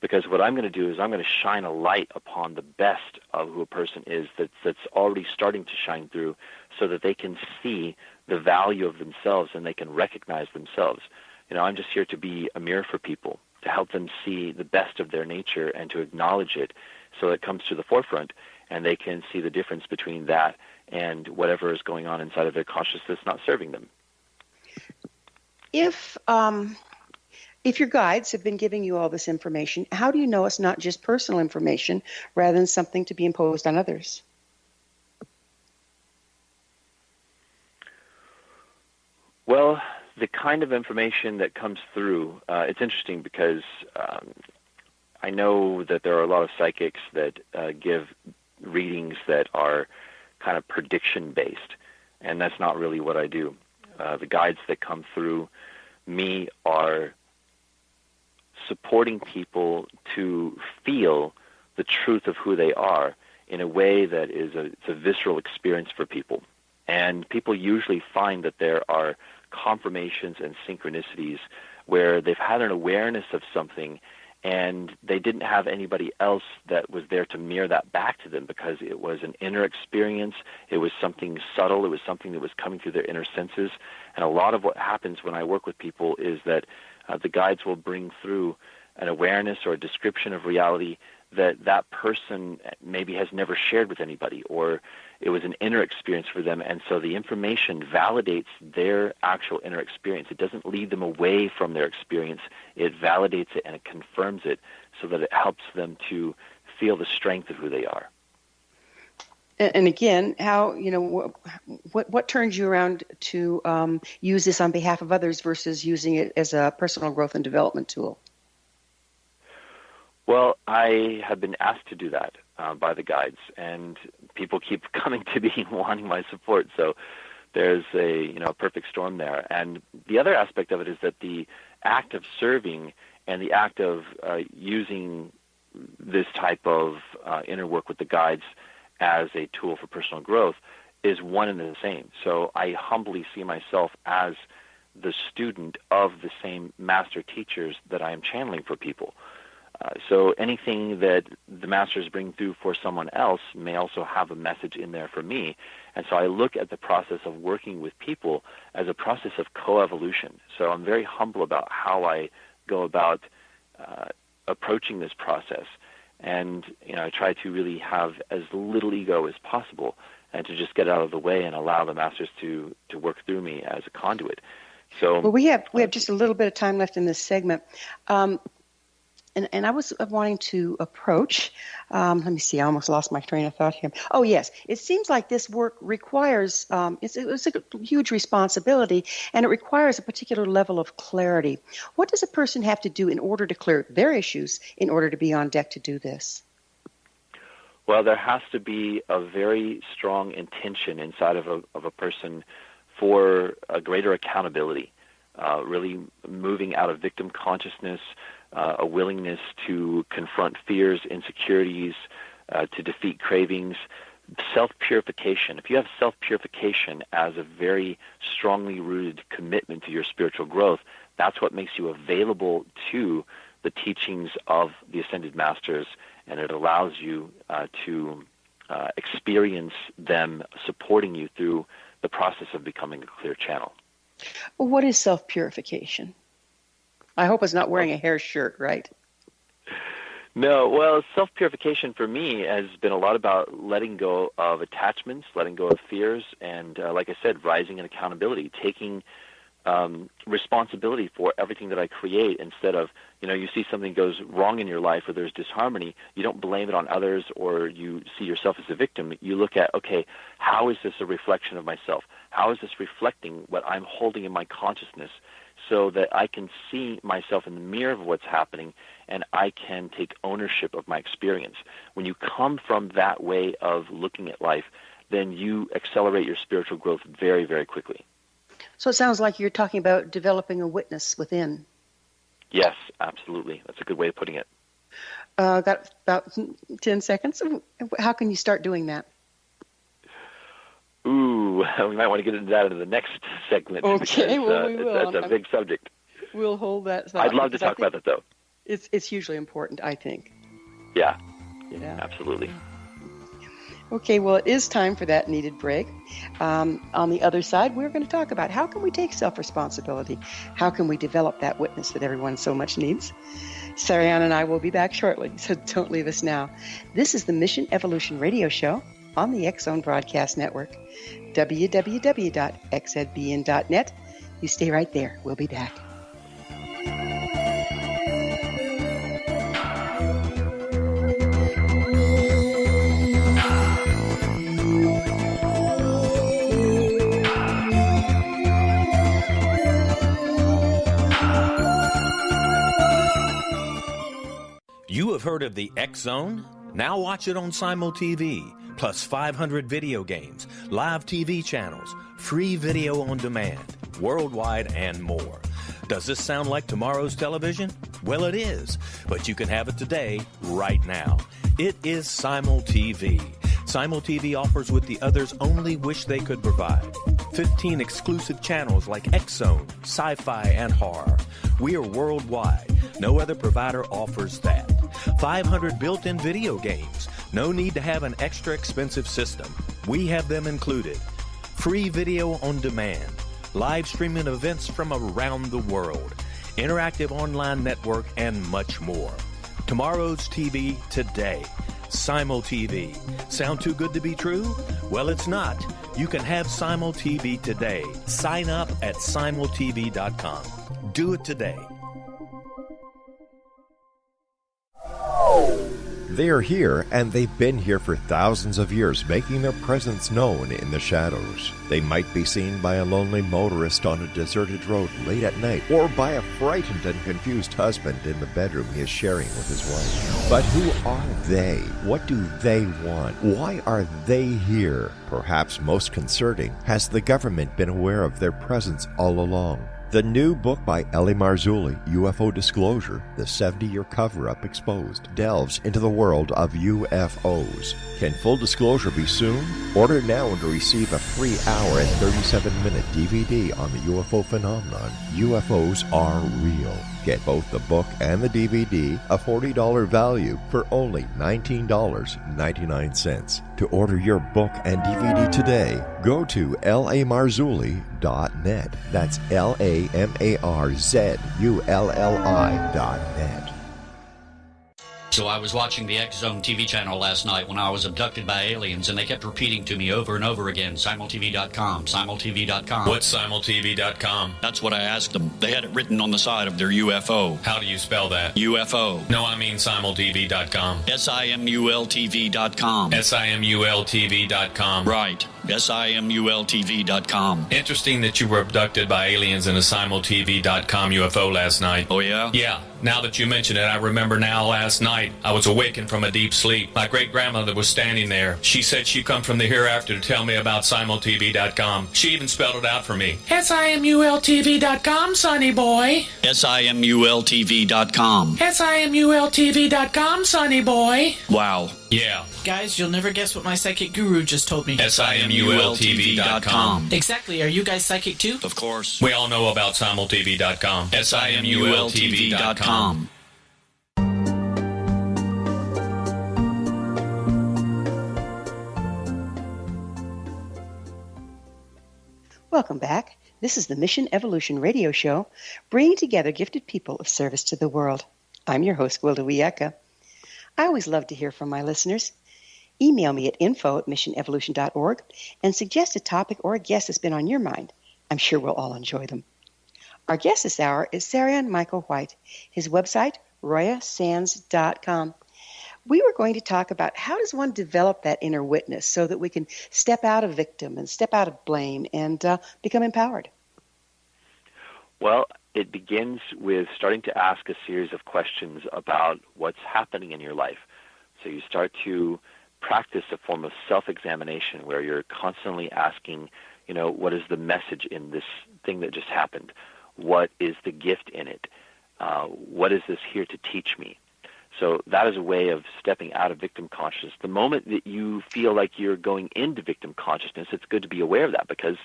Because what I'm going to do is I'm going to shine a light upon the best of who a person is that's already starting to shine through, so that they can see the value of themselves and they can recognize themselves. I'm just here to be a mirror for people, to help them see the best of their nature and to acknowledge it so it comes to the forefront and they can see the difference between that and whatever is going on inside of their consciousness that's not serving them. If your guides have been giving you all this information, how do you know it's not just personal information rather than something to be imposed on others? Well, the kind of information that comes through, it's interesting because I know that there are a lot of psychics that give readings that are kind of prediction-based, and that's not really what I do. The guides that come through me are supporting people to feel the truth of who they are in a way that it's a visceral experience for people. And people usually find that there are confirmations and synchronicities where they've had an awareness of something and they didn't have anybody else that was there to mirror that back to them, because it was an inner experience, it was something subtle, it was something that was coming through their inner senses. And a lot of what happens when I work with people is that the guides will bring through an awareness or a description of reality that person maybe has never shared with anybody, or it was an inner experience for them, and so the information validates their actual inner experience. It doesn't lead them away from their experience. It validates it and it confirms it so that it helps them to feel the strength of who they are. And again, how, what turns you around to use this on behalf of others versus using it as a personal growth and development tool? Well, I have been asked to do that by the guides, and people keep coming to me wanting my support. So there's a perfect storm there. And the other aspect of it is that the act of serving and the act of using this type of inner work with the guides as a tool for personal growth is one and the same. So I humbly see myself as the student of the same master teachers that I am channeling for people. So anything that the masters bring through for someone else may also have a message in there for me. And so I look at the process of working with people as a process of coevolution. So I'm very humble about how I go about approaching this process. And I try to really have as little ego as possible and to just get out of the way and allow the masters to work through me as a conduit. So well, we have just a little bit of time left in this segment. And I was wanting to approach, let me see, I almost lost my train of thought here. Oh, yes. It seems like this work requires, it's a huge responsibility, and it requires a particular level of clarity. What does a person have to do in order to clear their issues in order to be on deck to do this? Well, there has to be a very strong intention inside of a person for a greater accountability, really moving out of victim consciousness, a willingness to confront fears, insecurities, to defeat cravings, self-purification. If you have self-purification as a very strongly rooted commitment to your spiritual growth, that's what makes you available to the teachings of the Ascended Masters, and it allows you to experience them supporting you through the process of becoming a clear channel. Well, what is self-purification? I hope it's not wearing a hair shirt, right? No, well, self-purification for me has been a lot about letting go of attachments, letting go of fears, and like I said, rising in accountability, taking responsibility for everything that I create instead of, you see something goes wrong in your life or there's disharmony, you don't blame it on others or you see yourself as a victim. You look at, okay, how is this a reflection of myself? How is this reflecting what I'm holding in my consciousness so that I can see myself in the mirror of what's happening and I can take ownership of my experience? When you come from that way of looking at life, then you accelerate your spiritual growth very, very quickly. So it sounds like you're talking about developing a witness within. Yes, absolutely. That's a good way of putting it. Got about 10 seconds. How can you start doing that? Ooh, we might want to get into that in the next segment. Okay, because, well, we will. That's a big subject. We'll hold that thought. I'd love to talk about that, though. It's hugely important, I think. Yeah, Yeah. absolutely. Okay, well, it is time for that needed break. On the other side, we're going to talk about how can we take self-responsibility? How can we develop that witness that everyone so much needs? Saryon and I will be back shortly, so don't leave us now. This is the Mission Evolution Radio Show on the X-Zone Broadcast Network, www.xzbn.net. You stay right there. We'll be back. You have heard of the X-Zone? Now watch it on Simul TV, plus 500 video games, live TV channels, free video on demand, worldwide, and more. Does this sound like tomorrow's television? Well, it is, but you can have it today, right now. It is Simul TV. Simul TV offers what the others only wish they could provide. 15 exclusive channels like X-Zone, Sci-Fi, and Horror. We are worldwide. No other provider offers that. 500 built-in video games. No need to have an extra expensive system. We have them included. Free video on demand. Live streaming events from around the world. Interactive online network, and much more. Tomorrow's TV today. Simul TV. Sound too good to be true? Well, it's not. You can have Simul TV today. Sign up at simultv.com. Do it today. They are here, and they've been here for thousands of years, making their presence known in the shadows. They might be seen by a lonely motorist on a deserted road late at night, or by a frightened and confused husband in the bedroom he is sharing with his wife. But who are they? What do they want? Why are they here? Perhaps most concerning, has the government been aware of their presence all along? The new book by Eli Marzulli, UFO Disclosure, the 70-year cover-up exposed, delves into the world of UFOs. Can full disclosure be soon? Order now and receive a free hour and 37-minute DVD on the UFO phenomenon. UFOs are real. Get both the book and the DVD, a $40 value, for only $19.99. To order your book and DVD today, go to lamarzulli.net. That's LAMARZULLI.net. So I was watching the X-Zone TV channel last night when I was abducted by aliens, and they kept repeating to me over and over again, simultv.com, simultv.com. What's simultv.com? That's what I asked them. They had it written on the side of their UFO. How do you spell that? UFO. No, I mean simultv.com. SIMULTV.com. SIMULTV.com. Right. SIMULTV.com. Interesting that you were abducted by aliens in a simultv.com UFO last night. Oh, yeah? Yeah. Now that you mention it, I remember now last night I was awakened from a deep sleep. My great-grandmother was standing there. She said she'd come from the hereafter to tell me about simultv.com. She even spelled it out for me. SIMULTV.com, sonny boy. SIMULTV.com. SIMULTV.com, sonny boy. Wow. Yeah. Guys, you'll never guess what my psychic guru just told me. SIMULTV.com. Exactly. Are you guys psychic too? Of course. We all know about simultv.com. SIMULTV.com. Welcome back. This is the Mission Evolution Radio Show, bringing together gifted people of service to the world. I'm your host, Gwilda Wiyaka. I always love to hear from my listeners. Email me at info@missionevolution.org and suggest a topic or a guest that's been on your mind. I'm sure we'll all enjoy them. Our guest this hour is SARYON Michael White. His website, royasands.com. We were going to talk about how does one develop that inner witness so that we can step out of victim and step out of blame and become empowered. Well, it begins with starting to ask a series of questions about what's happening in your life. So you start to practice a form of self-examination where you're constantly asking, what is the message in this thing that just happened? What is the gift in it? What is this here to teach me? So that is a way of stepping out of victim consciousness. The moment that you feel like you're going into victim consciousness, it's good to be aware of that because,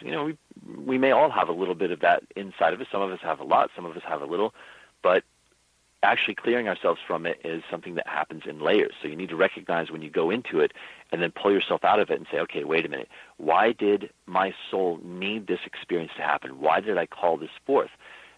we may all have a little bit of that inside of us. Some of us have a lot, some of us have a little, but actually clearing ourselves from it is something that happens in layers. So you need to recognize when you go into it and then pull yourself out of it and say, okay, wait a minute. Why did my soul need this experience to happen? Why did I call this forth?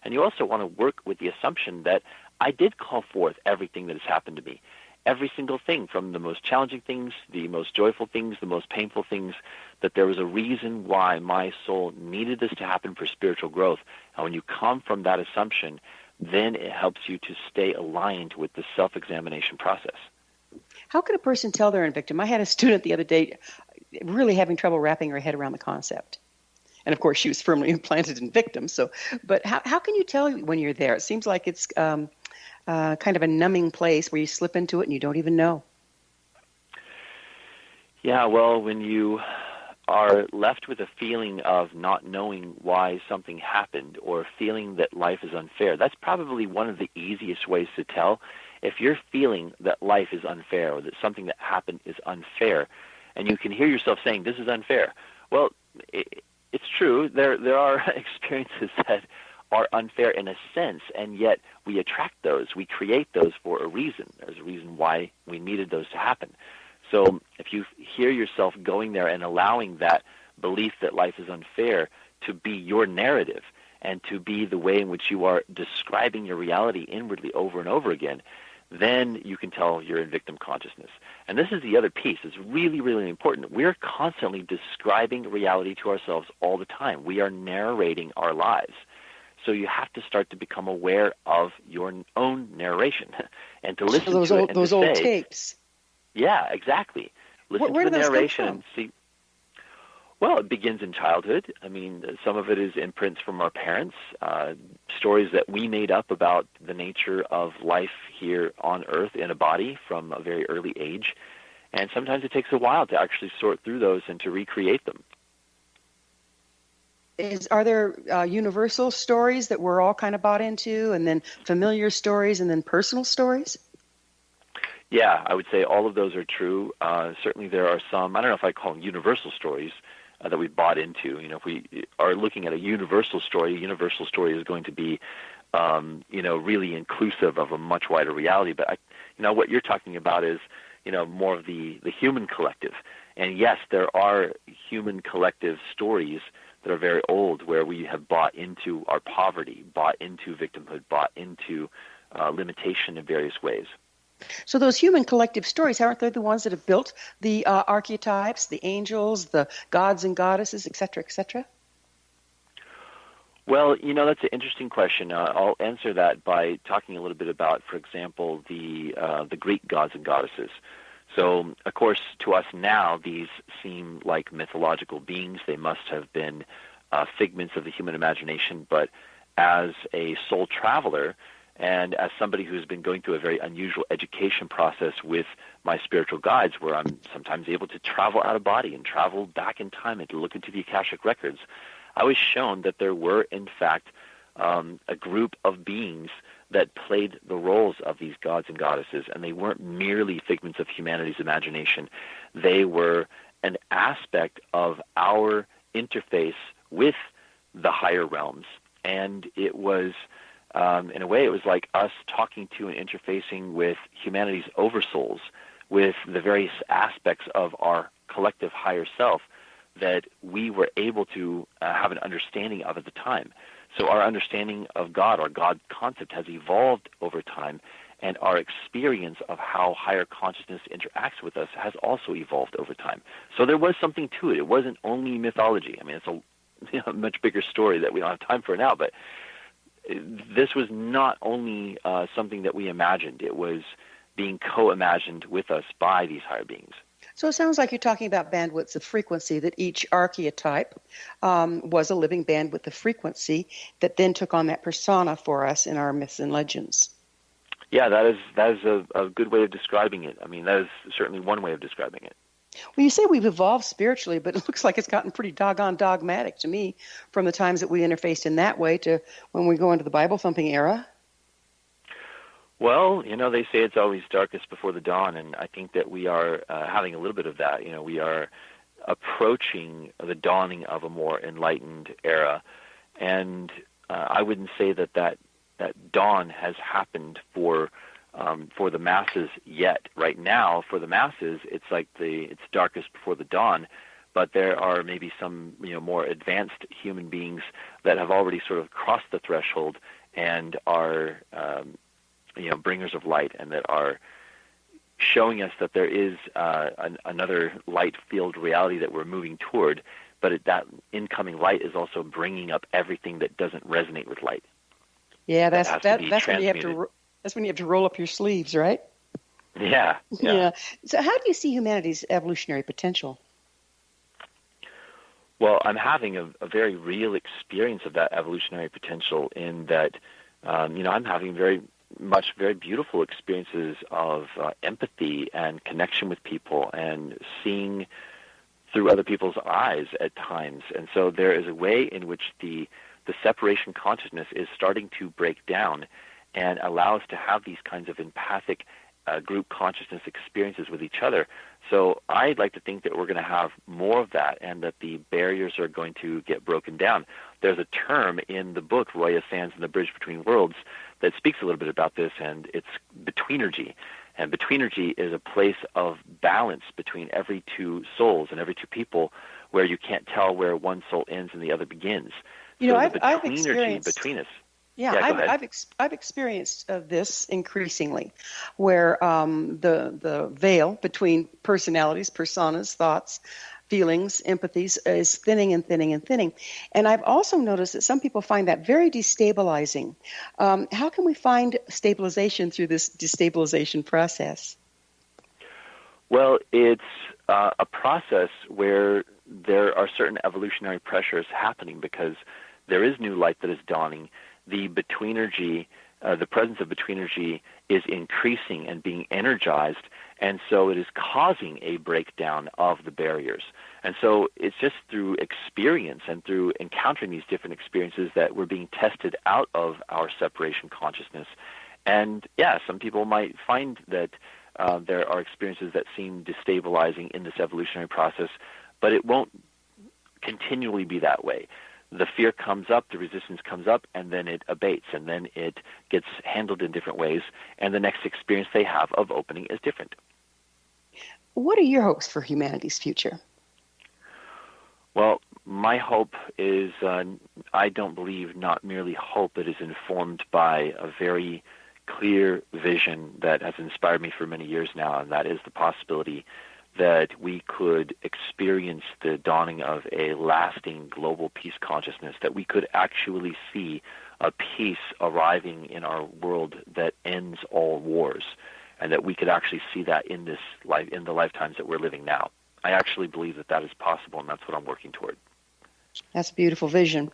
And you also want to work with the assumption that I did call forth everything that has happened to me. Every single thing, from the most challenging things, the most joyful things, the most painful things, that there was a reason why my soul needed this to happen for spiritual growth. And when you come from that assumption, then it helps you to stay aligned with the self-examination process. How can a person tell they're in victim? I had a student the other day really having trouble wrapping her head around the concept. And, of course, she was firmly implanted in victim. But how can you tell when you're there? It seems like it's kind of a numbing place where you slip into it and you don't even know. Yeah, well, when you are left with a feeling of not knowing why something happened or feeling that life is unfair, that's probably one of the easiest ways to tell. If you're feeling that life is unfair or that something that happened is unfair, and you can hear yourself saying, this is unfair, well, it's true. There are experiences that are unfair in a sense, and yet we attract those. We create those for a reason. There's a reason why we needed those to happen. So if you hear yourself going there and allowing that belief that life is unfair to be your narrative and to be the way in which you are describing your reality inwardly over and over again, then you can tell you're in victim consciousness. And this is the other piece. It's really, really important. We're constantly describing reality to ourselves all the time. We are narrating our lives. So you have to start to become aware of your own narration and to listen to it and those to old say, tapes. Yeah, exactly. Listen Where to the do those narration come and see. Well, it begins in childhood. I mean, some of it is imprints from our parents, stories that we made up about the nature of life here on Earth in a body from a very early age. And sometimes it takes a while to actually sort through those and to recreate them. Are there universal stories that we're all kind of bought into, and then familiar stories, and then personal stories? Yeah, I would say all of those are true. Certainly there are some, I don't know if I call them universal stories, that we bought into. If we are looking at a universal story is going to be, really inclusive of a much wider reality. But, what you're talking about is, more of the human collective. And yes, there are human collective stories that are very old where we have bought into our poverty, bought into victimhood, bought into limitation in various ways. So those human collective stories, aren't they the ones that have built the archetypes, the angels, the gods and goddesses, et cetera, et cetera? Well, that's an interesting question. I'll answer that by talking a little bit about, for example, the Greek gods and goddesses. So, of course, to us now, these seem like mythological beings. They must have been figments of the human imagination. But as a soul traveler And as somebody who's been going through a very unusual education process with my spiritual guides, where I'm sometimes able to travel out of body and travel back in time and to look into the Akashic records, I was shown that there were, in fact, a group of beings that played the roles of these gods and goddesses, and they weren't merely figments of humanity's imagination. They were an aspect of our interface with the higher realms, and it was, in a way, it was like us talking to and interfacing with humanity's oversouls, with the various aspects of our collective higher self that we were able to have an understanding of at the time. So our understanding of God, our God concept, has evolved over time, and our experience of how higher consciousness interacts with us has also evolved over time. So there was something to it. It wasn't only mythology. I mean, it's a much bigger story that we don't have time for now, but this was not only something that we imagined. It was being co-imagined with us by these higher beings. So it sounds like you're talking about bandwidths of frequency, that each archetype was a living bandwidth of frequency that then took on that persona for us in our myths and legends. Yeah, that is a good way of describing it. I mean, that is certainly one way of describing it. Well, you say we've evolved spiritually, but it looks like it's gotten pretty doggone dogmatic to me from the times that we interfaced in that way to when we go into the Bible-thumping era. Well, they say it's always darkest before the dawn, and I think that we are having a little bit of that. We are approaching the dawning of a more enlightened era, and I wouldn't say that dawn has happened for the masses yet. Right now, for the masses, it's like it's darkest before the dawn, but there are maybe some more advanced human beings that have already sort of crossed the threshold and are bringers of light, and that are showing us that there is another light-filled reality that we're moving toward, but that incoming light is also bringing up everything that doesn't resonate with light. Yeah, that's when you have to roll up your sleeves, right? Yeah. So how do you see humanity's evolutionary potential? Well, I'm having a very real experience of that evolutionary potential in that, I'm having very beautiful experiences of empathy and connection with people and seeing through other people's eyes at times. And so there is a way in which the separation consciousness is starting to break down and allow us to have these kinds of empathic group consciousness experiences with each other. So I'd like to think that we're going to have more of that and that the barriers are going to get broken down. There's a term in the book, Roya Sands and the Bridge Between Worlds, that speaks a little bit about this, and it's betweenergy. And betweenergy is a place of balance between every two souls and every two people where you can't tell where one soul ends and the other begins. I've experienced between us. Yeah, I've experienced this increasingly, where the veil between personalities, personas, thoughts, feelings, empathies is thinning and thinning and thinning. And I've also noticed that some people find that very destabilizing. How can we find stabilization through this destabilization process? Well, it's a process where there are certain evolutionary pressures happening because there is new light that is dawning. The betweenergy, the presence of betweenergy is increasing and being energized, and so it is causing a breakdown of the barriers. And so it's just through experience and through encountering these different experiences that we're being tested out of our separation consciousness. And yeah, some people might find that there are experiences that seem destabilizing in this evolutionary process, but it won't continually be that way. The fear comes up, the resistance comes up, and then it abates, and then it gets handled in different ways, and the next experience they have of opening is different. What are your hopes for humanity's future? Well, my hope is, I don't believe not merely hope, it is informed by a very clear vision that has inspired me for many years now, and that is the possibility that we could experience the dawning of a lasting global peace consciousness, that we could actually see a peace arriving in our world that ends all wars, and that we could actually see that in this life, in the lifetimes that we're living now. I actually believe that that is possible, and that's what I'm working toward. That's a beautiful vision.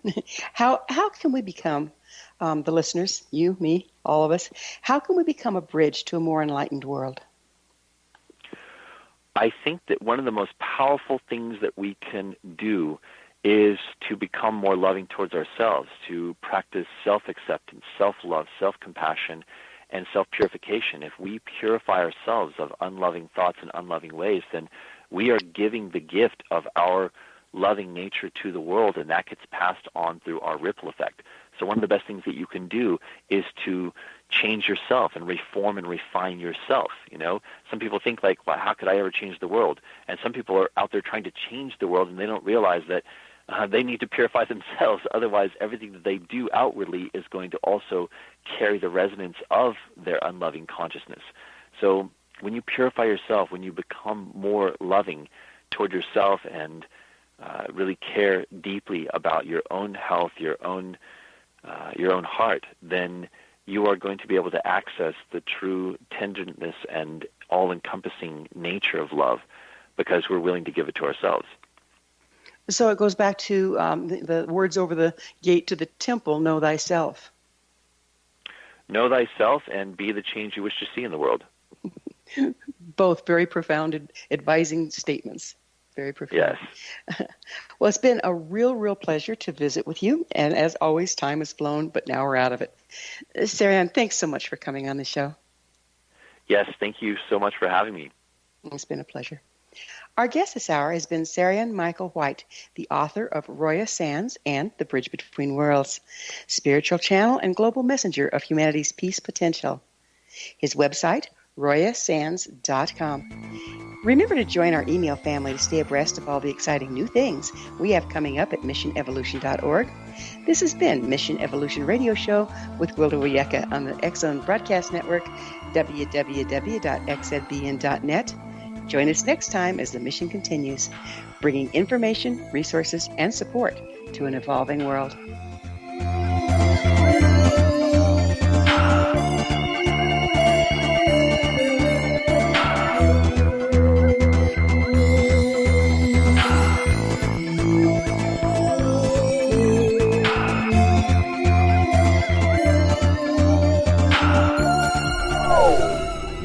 How can we become, the listeners, you, me, all of us, how can we become a bridge to a more enlightened world? I think that one of the most powerful things that we can do is to become more loving towards ourselves, to practice self-acceptance, self-love, self-compassion, and self-purification. If we purify ourselves of unloving thoughts and unloving ways, then we are giving the gift of our loving nature to the world, and that gets passed on through our ripple effect. So one of the best things that you can do is to change yourself and reform and refine yourself. You know, some people think like, well, how could I ever change the world? And some people are out there trying to change the world, and they don't realize that they need to purify themselves. Otherwise, everything that they do outwardly is going to also carry the resonance of their unloving consciousness. So when you purify yourself, when you become more loving toward yourself and really care deeply about your own health, your own heart, then you are going to be able to access the true tenderness and all-encompassing nature of love because we're willing to give it to ourselves. So it goes back to the words over the gate to the temple, know thyself. Know thyself and be the change you wish to see in the world. Both very profound advising statements. Very profound. Yes. Well, it's been a real pleasure to visit with you. And as always, time has flown, but now we're out of it. Saryon, thanks so much for coming on the show. Yes, thank you so much for having me. It's been a pleasure. Our guest this hour has been SARYON MICHAEL WHITE, the author of Roya Sands and The Bridge Between Worlds, spiritual channel and global messenger of humanity's peace potential. His website, royasands.com. Remember to join our email family to stay abreast of all the exciting new things we have coming up at missionevolution.org. This has been Mission Evolution Radio Show with Gwilda Wiyaka on the X-Zone Broadcast Network, www.xzbn.net. Join us next time as the mission continues, bringing information, resources, and support to an evolving world.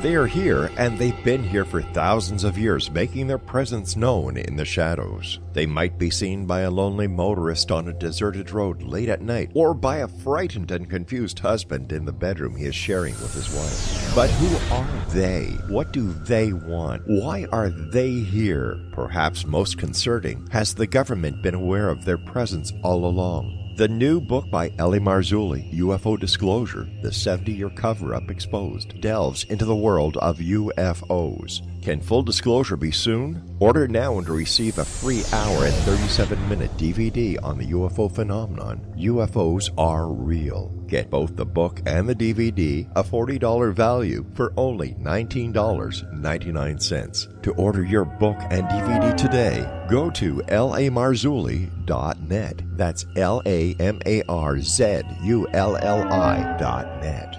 They are here, and they've been here for thousands of years, making their presence known in the shadows. They might be seen by a lonely motorist on a deserted road late at night, or by a frightened and confused husband in the bedroom he is sharing with his wife. But who are they? What do they want? Why are they here? Perhaps most concerning, has the government been aware of their presence all along? The new book by Eli Marzulli, UFO Disclosure, the 70-year cover-up exposed, delves into the world of UFOs. Can full disclosure be soon? Order now and receive a free hour and 37-minute DVD on the UFO phenomenon. UFOs are real. Get both the book and the DVD, a $40 value, for only $19.99. To order your book and DVD today, go to lamarzulli.net. That's LAMARZULLI.net.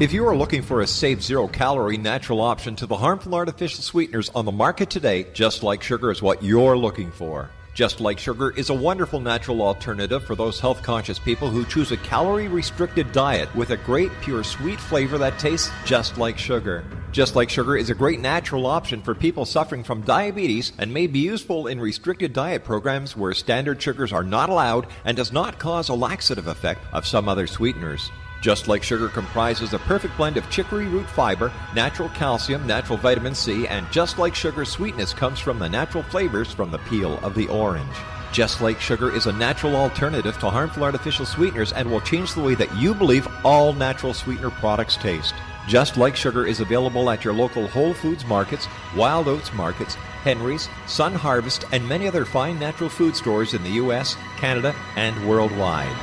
If you are looking for a safe, zero-calorie, natural option to the harmful artificial sweeteners on the market today, Just Like Sugar is what you're looking for. Just Like Sugar is a wonderful natural alternative for those health-conscious people who choose a calorie-restricted diet with a great, pure, sweet flavor that tastes just like sugar. Just Like Sugar is a great natural option for people suffering from diabetes and may be useful in restricted diet programs where standard sugars are not allowed and does not cause a laxative effect of some other sweeteners. Just Like Sugar comprises a perfect blend of chicory root fiber, natural calcium, natural vitamin C, and Just Like Sugar's sweetness comes from the natural flavors from the peel of the orange. Just Like Sugar is a natural alternative to harmful artificial sweeteners and will change the way that you believe all natural sweetener products taste. Just Like Sugar is available at your local Whole Foods markets, Wild Oats markets, Henry's, Sun Harvest, and many other fine natural food stores in the U.S., Canada, and worldwide.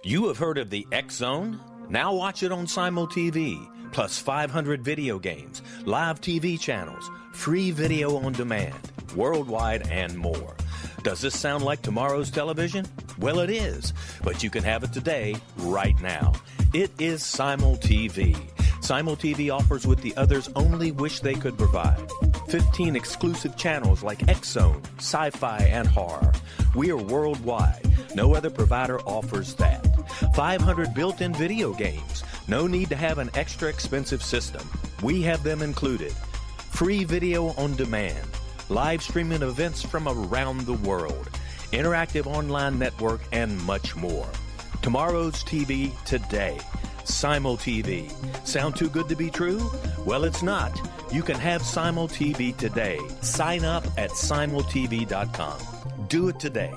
You have heard of the X-Zone? Now watch it on Simul TV, plus 500 video games, live TV channels, free video on demand, worldwide, and more. Does this sound like tomorrow's television? Well, it is, but you can have it today, right now. It is Simul TV. Simul TV offers what the others only wish they could provide. 15 exclusive channels like X-Zone, Sci-Fi, and Horror. We are worldwide. No other provider offers that. 500 built-in video games. No need to have an extra expensive system. We have them included. Free video on demand. Live streaming events from around the world. Interactive online network, and much more. Tomorrow's TV today. Simul TV. Sound too good to be true? Well, it's not. You can have Simul TV today. Sign up at simultv.com. Do it today.